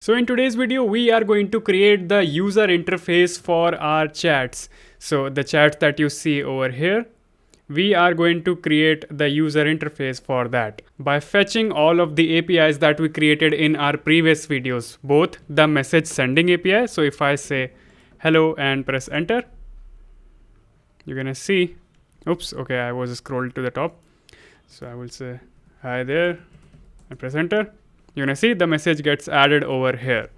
So in today's video, we are going to create the user interface for our chats. So the chats that you see over here, we are going to create the user interface for that by fetching all of the APIs that we created in our previous videos, both the message sending API. So if I say hello and press enter, you're gonna see, oops, okay, I was scrolled to the top. So I will say hi there and press enter. You're gonna see the message gets added over here.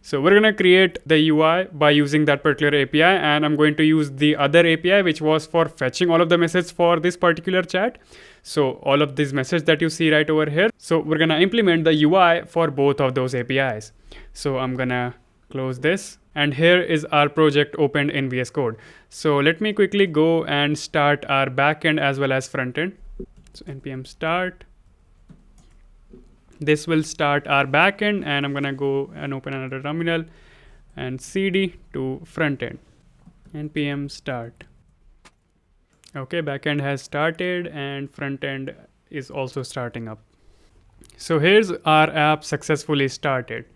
So we're gonna create the UI by using that particular API, and I'm going to use the other API which was for fetching all of the messages for this particular chat. So all of these messages that you see right over here. So we're gonna implement the UI for both of those APIs. So I'm gonna close this, and here is our project opened in VS Code. So let me quickly go and start our backend as well as frontend. So npm start. This will start our backend, and I'm gonna go and open another terminal and cd to frontend. Npm start. Okay, backend has started and frontend is also starting up. So here's our app successfully started.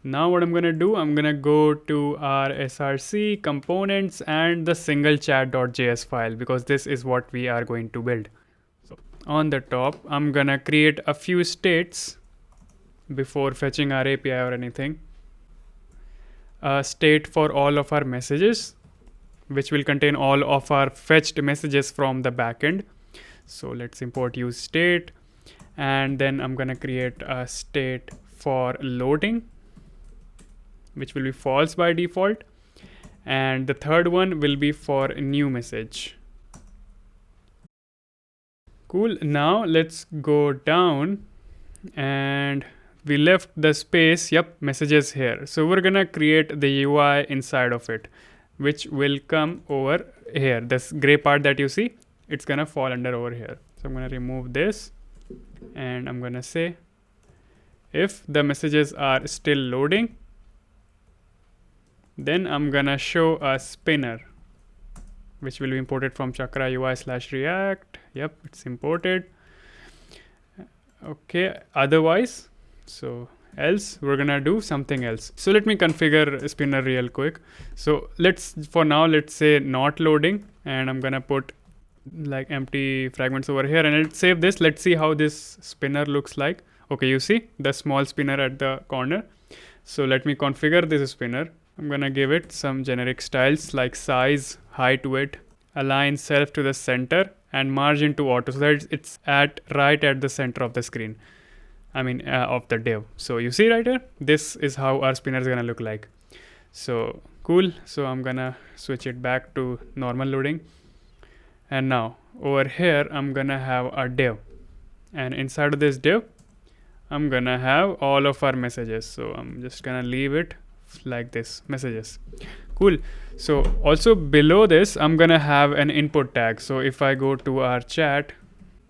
Now what I'm gonna do, I'm gonna go to our src components and the single chat.js file, because this is what we are going to build. So on the top, I'm gonna create a few states before fetching our API or anything. A state for all of our messages, which will contain all of our fetched messages from the backend. So let's import use state, and then I'm gonna create a state for loading, which will be false by default, and the third one will be for new message. Cool. Now let's go down, and we left the space, messages here. So we're gonna create the UI inside of it, which will come over here. This gray part that you see, it's gonna fall under over here. So I'm gonna remove this, and I'm gonna say if the messages are still loading, then I'm gonna show a spinner, which will be imported from chakra UI/react. Yep, it's imported. Okay, otherwise, so else we're gonna do something else. So let me configure spinner real quick. So let's say not loading, and I'm gonna put like empty fragments over here, and let's save this. Let's see how this spinner looks like. Okay, you see the small spinner at the corner. So let me configure this spinner. I'm gonna give it some generic styles like size, height, width, align self to the center, and margin to auto, so that it's right at the center of the screen. Of the div. So you see right here, this is how our spinner is gonna look like. So cool. So I'm gonna switch it back to normal loading, and now over here I'm gonna have a div, and inside of this div I'm gonna have all of our messages. So I'm just gonna leave it like this, messages. Cool. So also below this I'm gonna have an input tag. So if I go to our chat,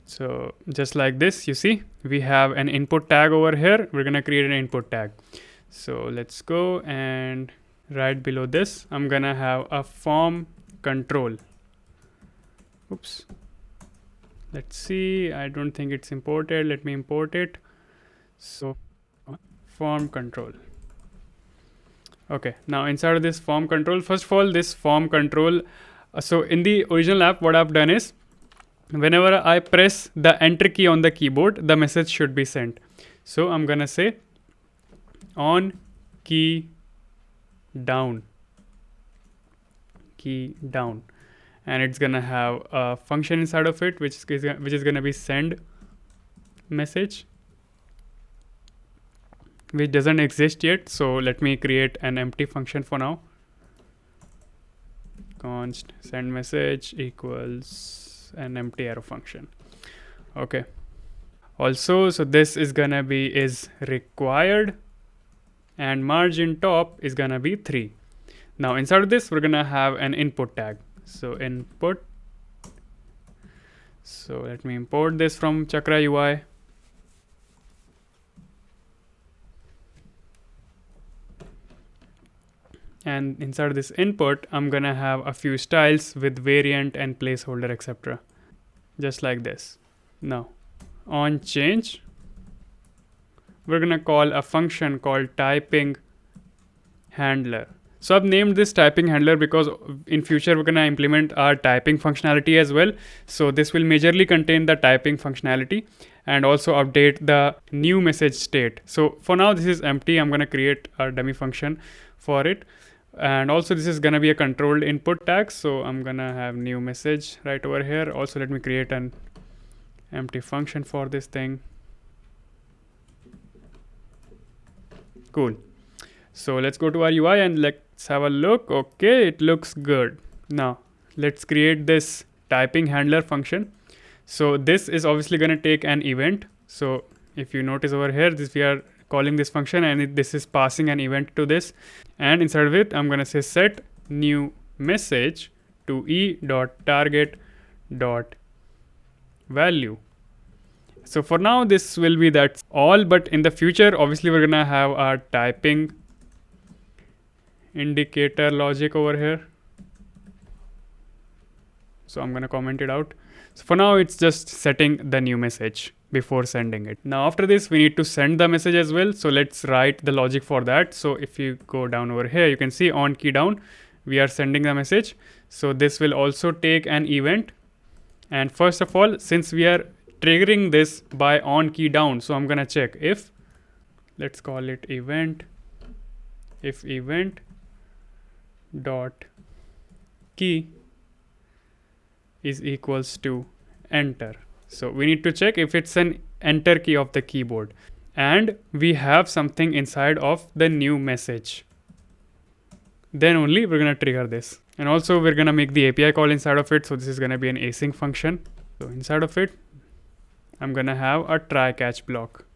so just like this, you see we have an input tag over here. We're gonna create an input tag. So let's go, and right below this I'm gonna have a form control. Oops, let's see, I don't think it's imported. Let me import it. So form control. Okay, now inside of this form control, first of all, this form control, so in the original app, what I've done is, whenever I press the enter key on the keyboard, the message should be sent. So I'm gonna say on key down, and it's gonna have a function inside of it, which is gonna be send message, which doesn't exist yet. So let me create an empty function for now. Const send message equals an empty arrow function. Okay. Also, so this is gonna be is required, and margin top is gonna be 3. Now inside of this we're gonna have an input tag. So input. So let me import this from Chakra UI. And inside this input, I'm gonna have a few styles with variant and placeholder, etc. Just like this. Now, on change, we're gonna call a function called typing handler. So I've named this typing handler because in future we're gonna implement our typing functionality as well. So this will majorly contain the typing functionality and also update the new message state. So for now this is empty. I'm gonna create a dummy function for it. And also this is gonna be a controlled input tag. So I'm gonna have new message right over here. Also let me create an empty function for this thing. Cool. So let's go to our UI and let's have a look. Okay, it looks good. Now let's create this typing handler function. So this is obviously going to take an event. So if you notice over here, this we are calling this function and this is passing an event to this. And inside of it, I'm going to say set new message to e.target.value. So for now, this will be that's all. But in the future, obviously, we're going to have our typing indicator logic over here. So I'm going to comment it out. So for now, it's just setting the new message before sending it. Now after this, we need to send the message as well. So let's write the logic for that. So if you go down over here, you can see on key down, we are sending the message. So this will also take an event. And first of all, since we are triggering this by on key down, so I'm going to check if, let's call it event, if event dot key is equals to enter. So we need to check if it's an enter key of the keyboard and we have something inside of the new message. Then only we're going to trigger this. And also we're going to make the API call inside of it. So this is going to be an async function. So inside of it, I'm going to have a try catch block,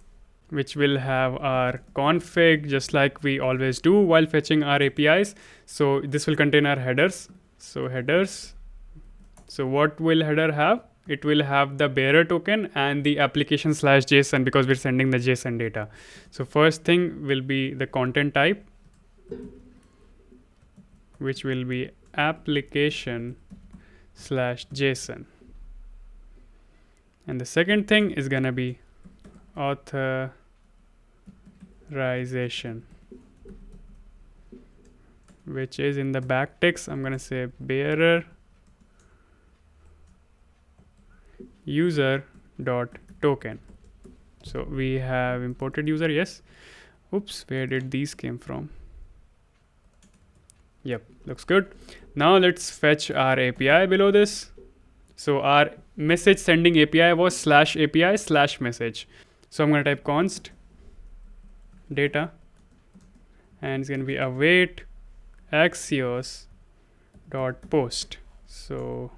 which will have our config just like we always do while fetching our APIs. So this will contain our headers. So headers. So what will header have? It will have the bearer token and the application/JSON because we're sending the JSON data. So first thing will be the content type, which will be application/JSON. And the second thing is gonna be authorization, which is in the backticks. I'm gonna say bearer user dot token. So we have imported user. Yes. Oops, where did these came from? Yep, looks good. Now let's fetch our API below this. So our message sending API was /API/message. So I'm going to type const data and it's going to be await axios dot post. So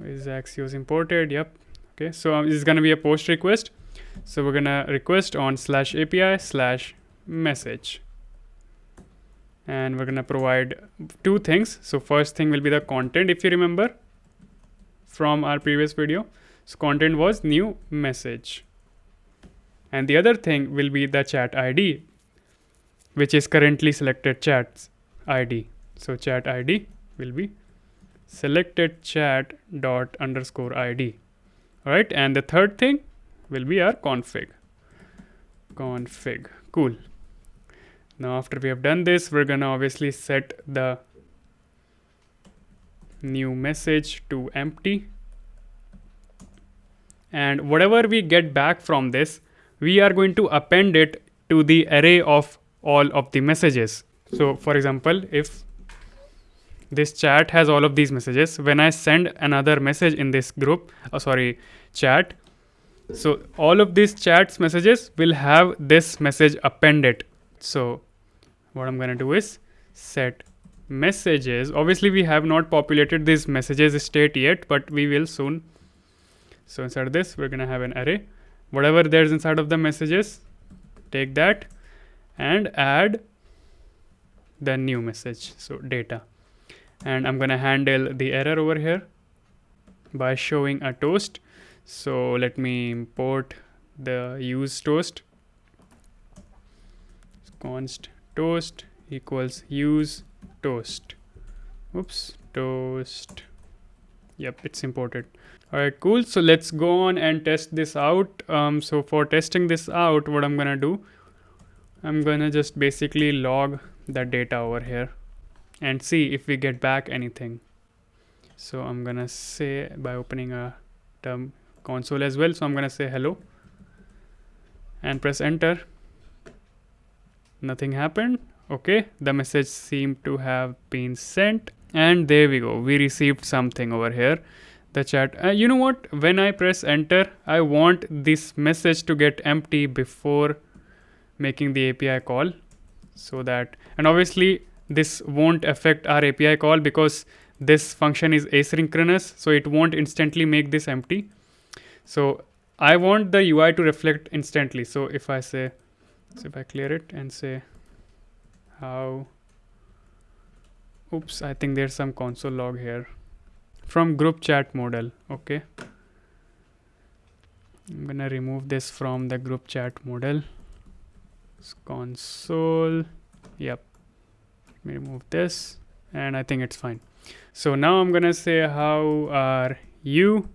is axios imported? Yep. Okay, so this is going to be a post request. So we're going to request on /API/message. And we're going to provide two things. So first thing will be the content, if you remember from our previous video. So content was new message. And the other thing will be the chat ID, which is currently selected chat's ID. So chat ID will be selected chat dot underscore ID. All right. And the third thing will be our config. Cool. Now after we have done this, we're gonna obviously set the new message to empty. And whatever we get back from this, we are going to append it to the array of all of the messages. So for example, if this chat has all of these messages, when I send another message in this group, chat, so all of these chats messages will have this message appended. So what I'm going to do is set messages. Obviously we have not populated this messages state yet, but we will soon. So inside of this, we're going to have an array. Whatever there's inside of the messages, take that and add the new message. So data. And I'm going to handle the error over here by showing a toast. So let me import the use toast. Const toast equals use toast. Oops, toast. Yep, it's imported. All right, cool. So let's go on and test this out. So for testing this out, what I'm gonna do, I'm gonna just basically log the data over here and see if we get back anything. So I'm gonna say by opening a term console as well. So I'm gonna say hello and press enter. Nothing happened. Okay, the message seemed to have been sent, and there we go. We received something over here. The chat. You know what? When I press enter, I want this message to get empty before making the API call, so that, and obviously this won't affect our API call because this function is asynchronous, so it won't instantly make this empty. So I want the UI to reflect instantly. So if I say, so if I clear it and say how, oops, I think there's some console log here from group chat model. Okay, I'm gonna remove this from the group chat model. It's console, yep, let me remove this, and I think it's fine. So now I'm gonna say how are you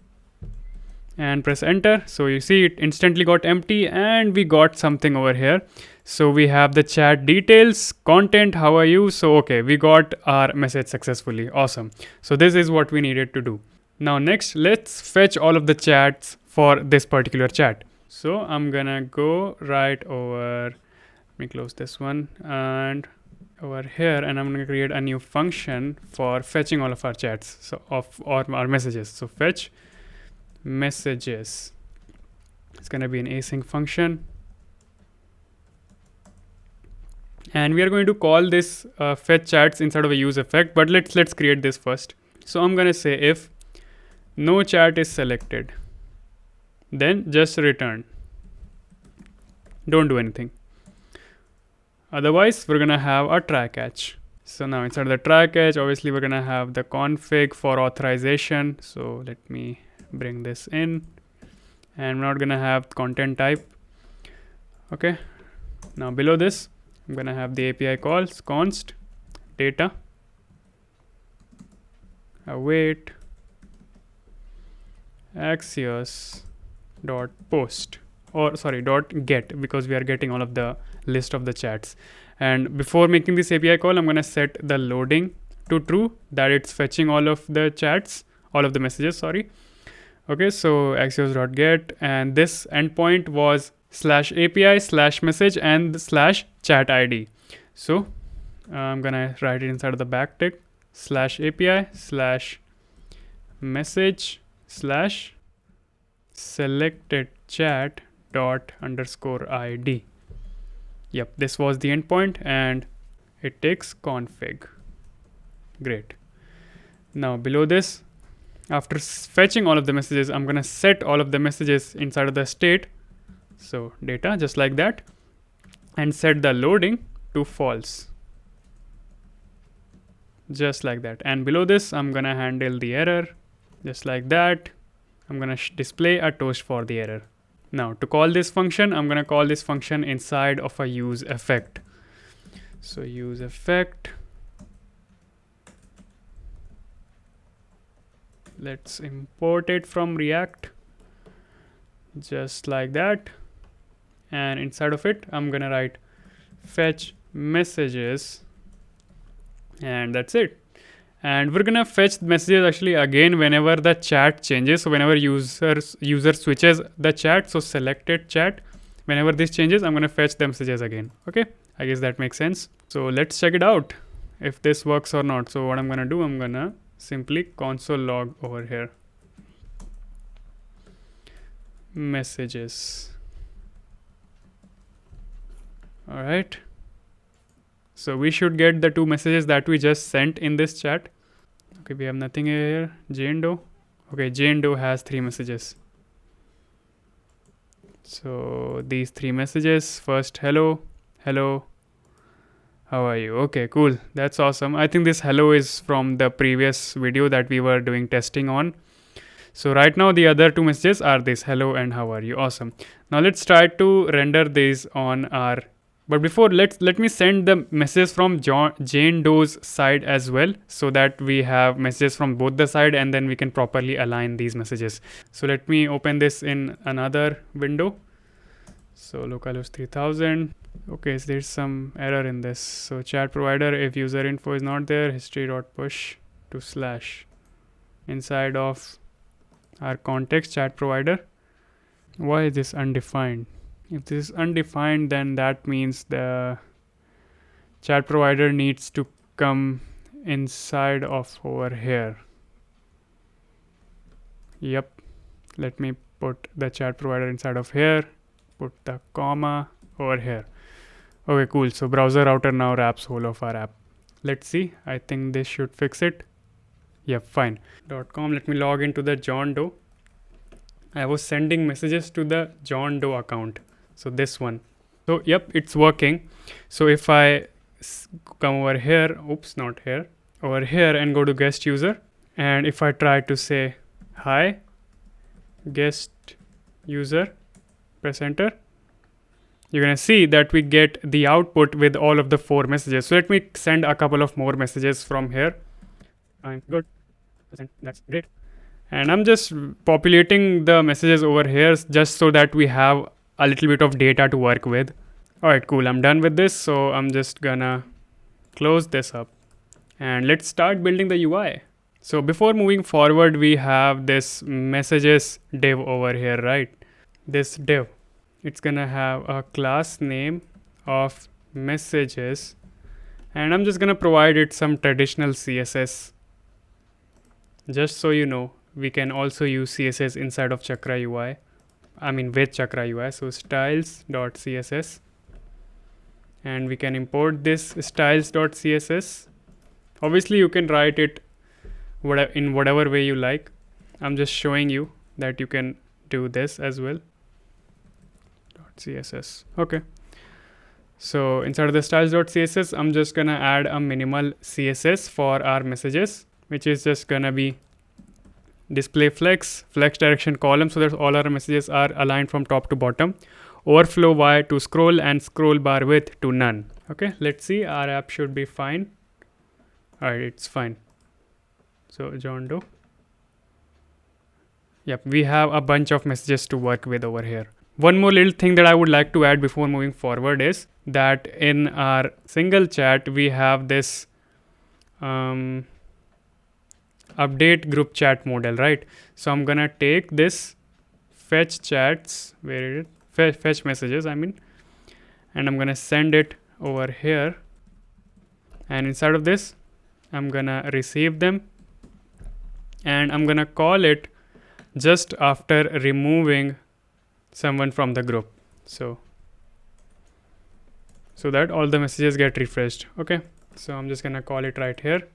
and press enter. So you see it instantly got empty and we got something over here. So we have the chat details, content, how are you. So okay, we got our message successfully. Awesome. So this is what we needed to do. Now next, let's fetch all of the chats for this particular chat. So I'm gonna go right over, let me close this one, and over here, and I'm gonna create a new function for fetching all of our chats, so of our messages. So fetch messages. It's gonna be an async function, and we are going to call this fetch chats inside of a use effect. But let's create this first. So I'm gonna say if no chat is selected, then just return. Don't do anything. Otherwise, we're gonna have a try catch. So now inside the try catch, obviously we're gonna have the config for authorization. So let me bring this in, and we're not gonna have content type. Okay, now below this I'm gonna have the API calls const data await axios dot post, or sorry, dot get, because we are getting all of the list of the chats. And before making this API call, I'm gonna set the loading to true, that it's fetching all of the chats, all of the messages, sorry. Okay, so axios.get, and this endpoint was /API/message and /chat ID. So I'm gonna write it inside of the backtick /API/message/selected chat dot underscore ID. Yep, this was the endpoint, and it takes config. Great. Now below this, after fetching all of the messages, I'm gonna set all of the messages inside of the state. So data, just like that, and set the loading to false. Just like that. And below this, I'm gonna handle the error, just like that. I'm gonna display a toast for the error. Now to call this function, I'm gonna call this function inside of a use effect. So use effect. Let's import it from React, just like that. And inside of it, I'm gonna write fetch messages, and that's it. And we're gonna fetch messages actually again whenever the chat changes. So whenever user switches the chat, so selected chat, whenever this changes, I'm gonna fetch the messages again. Okay, I guess that makes sense. So let's check it out if this works or not. So what I'm gonna do, I'm gonna simply console log over here messages. All right, so we should get the two messages that we just sent in this chat. Okay, we have nothing here. Jane-Do. Okay, Jane-Do has 3 messages. So these 3 messages, first hello, hello, how are you? Okay, cool, that's awesome. I think this hello is from the previous video that we were doing testing on. So right now the other 2 messages are this hello and how are you. Awesome. Now let's try to render these on our, but before, let me send the messages from Jane-Do's side as well, so that we have messages from both the side, and then we can properly align these messages. So let me open this in another window. So localhost 3000. Okay, so there's some error in this. So chat provider, if user info is not there, history.push to slash inside of our context chat provider. Why is this undefined? If this is undefined, then that means the chat provider needs to come inside of over here. Yep. Let me put the chat provider inside of here. Put the comma over here. Okay, cool. So browser router now wraps whole of our app. Let's see. I think this should fix it. Yep, fine. .com. Let me log into the John Doe. I was sending messages to the John Doe account. So this one. So yep, it's working. So if I come over here, oops, not here, over here and go to guest user. And if I try to say hi, guest user, press enter, you're gonna see that we get the output with all of the 4 messages. So let me send a couple of more messages from here. I'm good. That's great. And I'm just populating the messages over here just so that we have a little bit of data to work with. All right, cool. I'm done with this. So I'm just gonna close this up and let's start building the UI. So before moving forward, we have this messages div over here, right? This div, it's gonna have a class name of messages, and I'm just gonna provide it some traditional CSS. Just so you know, we can also use CSS inside of Chakra UI. I mean with Chakra UI. So styles.css, and we can import this styles.css. Obviously you can write it in whatever way you like. I'm just showing you that you can do this as well. .css. Okay. So inside of the styles.css, I'm just gonna add a minimal CSS for our messages, which is just gonna be display flex direction column, so that all our messages are aligned from top to bottom, overflow y to scroll, and scroll bar width to none. Okay, let's see. Our app should be fine. All right, it's fine. So John Doe. Yep, we have a bunch of messages to work with over here. One more little thing that I would like to add before moving forward is that in our single chat, we have this update group chat model, right? So I'm gonna take this fetch chats, where is it? Fetch messages, I mean, and I'm gonna send it over here. And inside of this, I'm gonna receive them, and I'm gonna call it just after removing someone from the group. So that all the messages get refreshed. Okay, so I'm just gonna call it right here.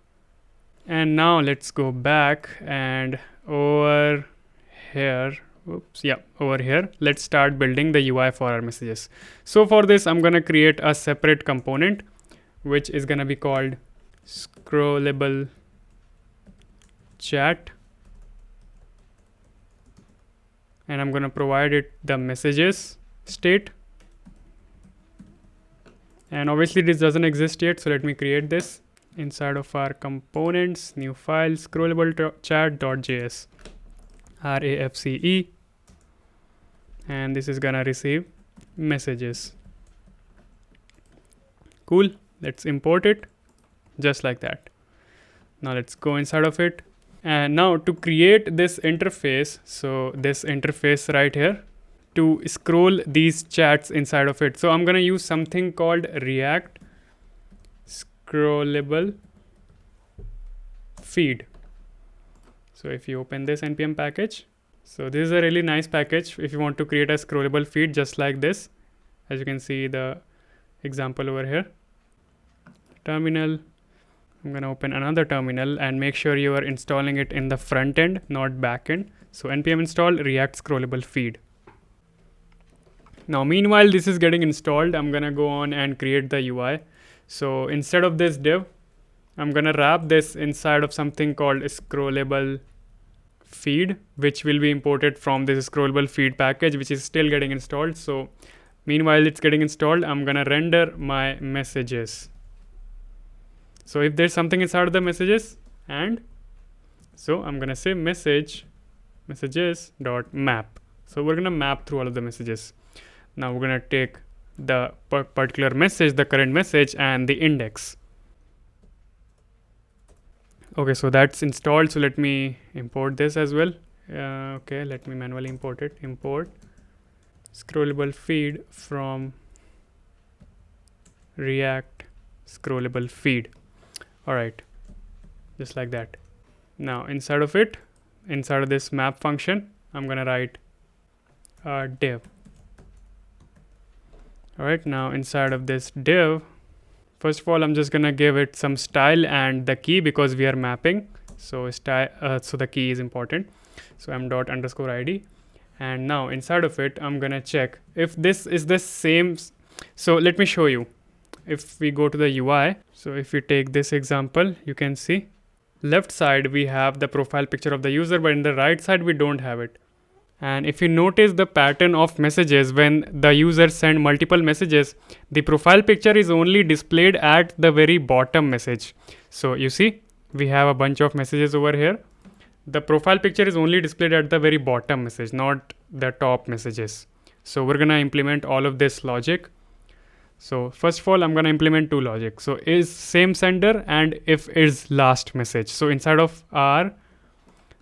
And now let's go back and over here. Oops, yeah, over here. Let's start building the UI for our messages. So for this, I'm gonna create a separate component, which is gonna be called scrollable chat. And I'm gonna provide it the messages state. And obviously this doesn't exist yet, so let me create this inside of our components, new file, scrollable chat.js, RAFCE, and this is gonna receive messages. Cool, let's import it just like that. Now let's go inside of it. And now to create this interface, so this interface right here, to scroll these chats inside of it. So I'm gonna use something called React scrollable feed. So if you open this npm package, so this is a really nice package if you want to create a scrollable feed just like this. As you can see the example over here. Terminal. I'm gonna open another terminal and make sure you are installing it in the front end, not back end. So npm install React scrollable feed. Now meanwhile this is getting installed, I'm gonna go on and create the UI. So instead of this div, I'm gonna wrap this inside of something called scrollable feed, which will be imported from this scrollable feed package, which is still getting installed. So meanwhile it's getting installed, I'm gonna render my messages. So if there's something inside of the messages, and so I'm gonna say messages.map. So we're gonna map through all of the messages. Now we're gonna take the particular message, the current message, and the index. Okay, so that's installed. So let me import this as well. Okay, let me manually import it. Import scrollable feed from React scrollable feed. All right, just like that. Now inside of it, inside of this map function, I'm gonna write a div. All right, now inside of this div, first of all, I'm just gonna give it some style and the key because we are mapping. So style, so the key is important. So m._id, and now inside of it, I'm gonna check if this is the same. So let me show you. If we go to the UI, so if we take this example, you can see left side we have the profile picture of the user, but in the right side we don't have it. And if you notice the pattern of messages, when the user send multiple messages, the profile picture is only displayed at the very bottom message. So you see, we have a bunch of messages over here. The profile picture is only displayed at the very bottom message, not the top messages. So we're gonna implement all of this logic. So first of all, I'm gonna implement two logic. So is same sender and if is last message. So inside of our,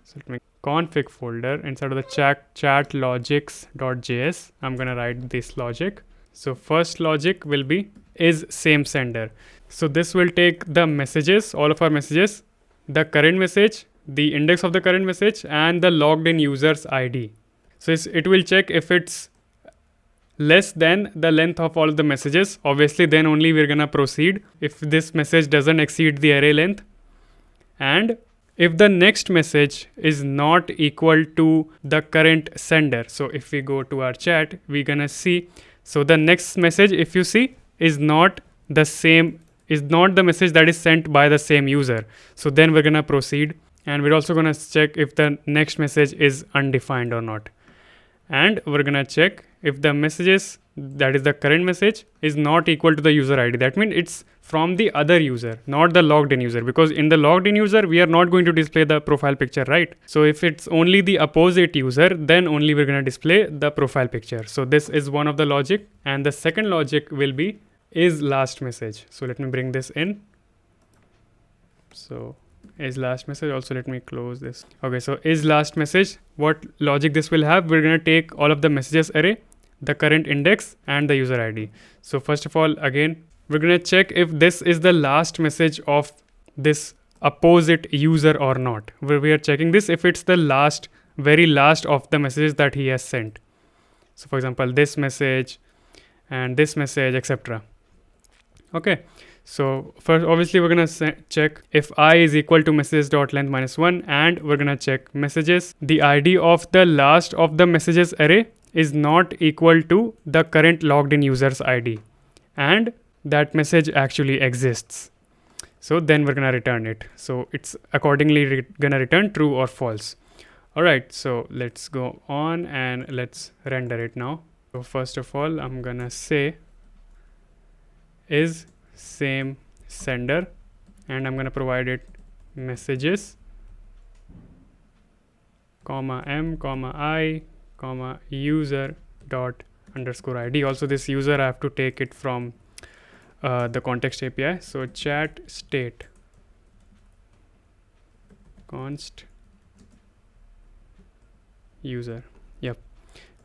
so let me config folder, inside of the chat logics.js, I'm gonna write this logic. So first logic will be is same sender. So this will take the messages, all of our messages, the current message, the index of the current message, and the logged in user's ID. So it will check if it's less than the length of all of the messages. Obviously, then only we're gonna proceed if this message doesn't exceed the array length. And if the next message is not equal to the current sender. So if we go to our chat, we're gonna see, so the next message, if you see, is not the same, is not the message that is sent by the same user. So then we're gonna proceed, and we're also gonna check if the next message is undefined or not. And we're gonna check if the messages, that is the current message, is not equal to the user ID. That means it's from the other user, not the logged in user, because in the logged in user, we are not going to display the profile picture, right? So if it's only the opposite user, then only we're gonna display the profile picture. So this is one of the logic, and the second logic will be is last message. So let me bring this in. So is last message, also let me close this. Okay, so is last message, what logic this will have, we're gonna take all of the messages array, the current index, and the user ID. So first of all, again, we're gonna check if this is the last message of this opposite user or not. We are checking this if it's the last, very last of the messages that he has sent. So for example, this message and this message, etc. Okay. So first, obviously, we're gonna check if I is equal to messages.length -1, and we're gonna check messages. The ID of the last of the messages array is not equal to the current logged in user's ID, and that message actually exists. So then we're gonna return it. So it's accordingly gonna return true or false. All right. So let's go on and let's render it now. So first of all, I'm gonna say is same sender, and I'm going to provide it messages comma m comma I comma user dot underscore ID. Also this user I have to take it from the context API. So chat state const user. Yep.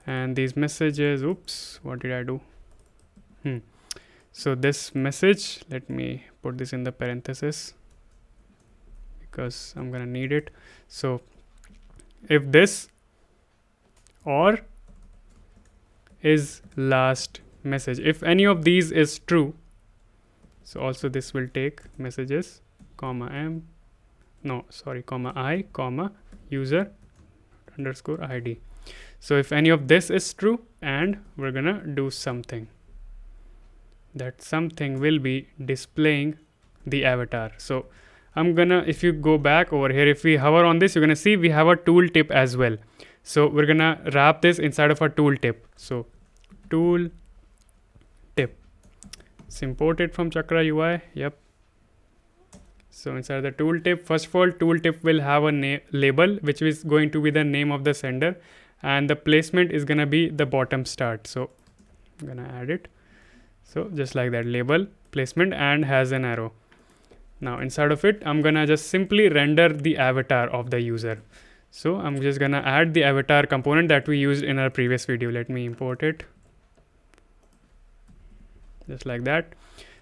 And these messages, oops, what did I do? So this message, let me put this in the parenthesis because I'm gonna need it. So if this or is last message, if any of these is true, so also this will take messages comma m, no, sorry, comma I comma user underscore ID. So if any of this is true, and we're gonna do something, that something will be displaying the avatar. So I'm gonna, if you go back over here, if we hover on this, you're gonna see we have a tooltip as well. So we're gonna wrap this inside of a tooltip. So tooltip, it's imported from Chakra UI. Yep. So inside the tooltip, first of all, tooltip will have a label, which is going to be the name of the sender, and the placement is gonna be the bottom start. So I'm gonna add it. So just like that, label, placement, and has an arrow. Now inside of it, I'm gonna just simply render the avatar of the user. So I'm just gonna add the avatar component that we used in our previous video. Let me import it. Just like that.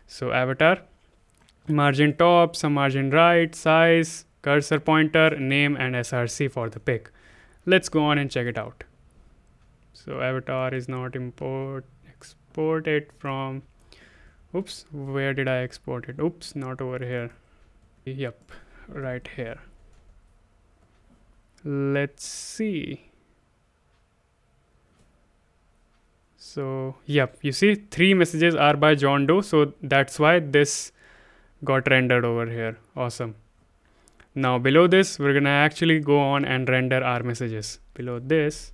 So avatar, margin top, some margin right, size, cursor pointer, name, and src for the pic. Let's go on and check it out. So avatar is not export it from, oops, where did I export it? Oops, not over here. Yep, right here. Let's see. So yep, you see 3 messages are by John Doe, so that's why this got rendered over here. Awesome. Now below this, we're gonna actually go on and render our messages. Below this,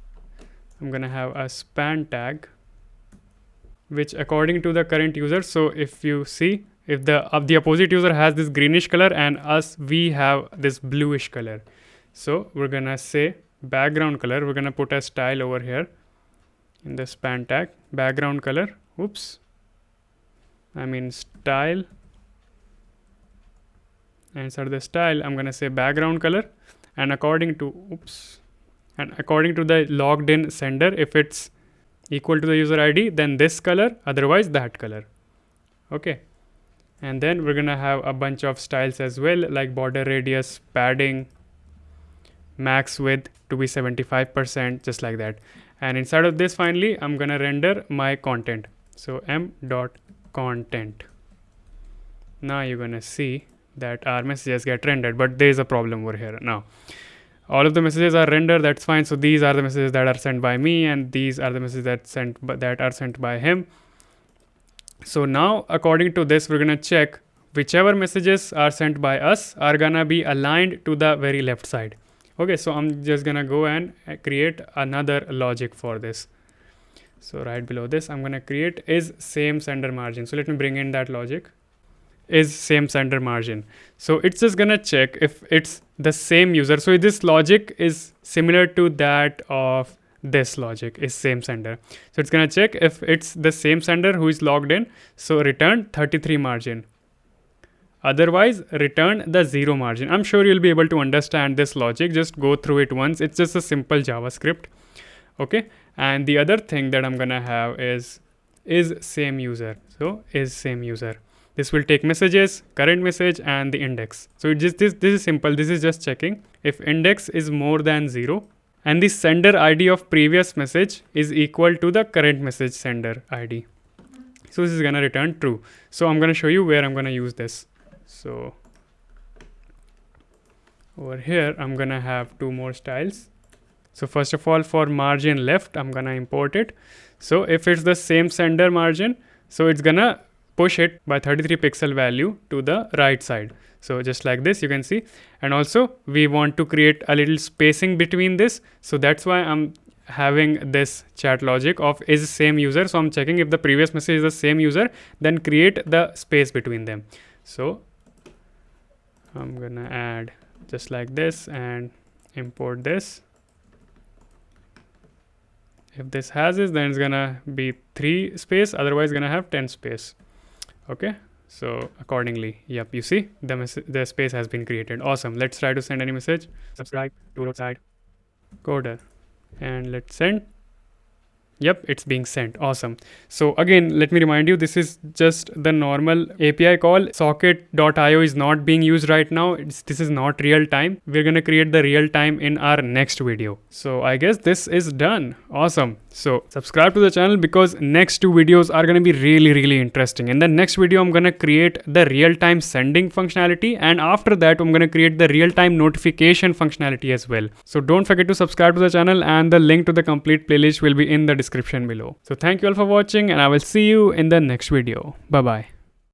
I'm gonna have a span tag, which according to the current user, so if you see, if the opposite user has this greenish color and we have this bluish color. So we're gonna say background color, we're gonna put a style over here in the span tag, background color, style, and inside the style, I'm gonna say background color, and according to the logged in sender, if it's equal to the user ID, then this color, otherwise that color. Okay. And then we're gonna have a bunch of styles as well, like border radius, padding, max width to be 75%, just like that. And inside of this, finally, I'm gonna render my content. So m.content. Now you're gonna see that our messages get rendered, but there is a problem over here. Now all of the messages are rendered, that's fine. So these are the messages that are sent by me, and these are the messages that are sent by him. So now according to this, we're gonna check whichever messages are sent by us are gonna be aligned to the very left side. Okay, so I'm just gonna go and create another logic for this. So right below this, I'm gonna create is same sender margin. So let me bring in that logic. Is same sender margin. So it's just gonna check if it's the same user. So this logic is similar to that of this logic, is same sender. So it's gonna check if it's the same sender who is logged in. So return 33 margin. Otherwise, return the 0 margin. I'm sure you'll be able to understand this logic. Just go through it once. It's just a simple JavaScript. Okay. And the other thing that I'm gonna have is same user. So is same user. This will take messages, current message, and the index. So this is simple. This is just checking if index is more than 0 and the sender ID of previous message is equal to the current message sender ID. So this is gonna return true. So I'm gonna show you where I'm gonna use this. So over here, I'm gonna have 2 more styles. So first of all, for margin left, I'm gonna import it. So if it's the same sender margin, so it's gonna push it by 33 pixel value to the right side. So just like this, you can see. And also we want to create a little spacing between this. So that's why I'm having this chat logic of is same user. So I'm checking if the previous message is the same user, then create the space between them. So I'm gonna add just like this and import this. If this has this, then it's gonna be 3 space, otherwise gonna have 10 space. Okay, so accordingly, yep, you see the space has been created. Awesome. Let's try to send any message. Subscribe to roadside coder, and let's send. Yep, it's being sent. Awesome. So again, let me remind you, this is just the normal API call. Socket.io is not being used right now. This is not real time. We're going to create the real time in our next video. So I guess this is done. Awesome. So subscribe to the channel because next 2 videos are going to be really, really interesting. In the next video, I'm going to create the real time sending functionality. And after that, I'm going to create the real time notification functionality as well. So don't forget to subscribe to the channel, and the link to the complete playlist will be in the description below. So thank you all for watching, and I will see you in the next video. Bye bye.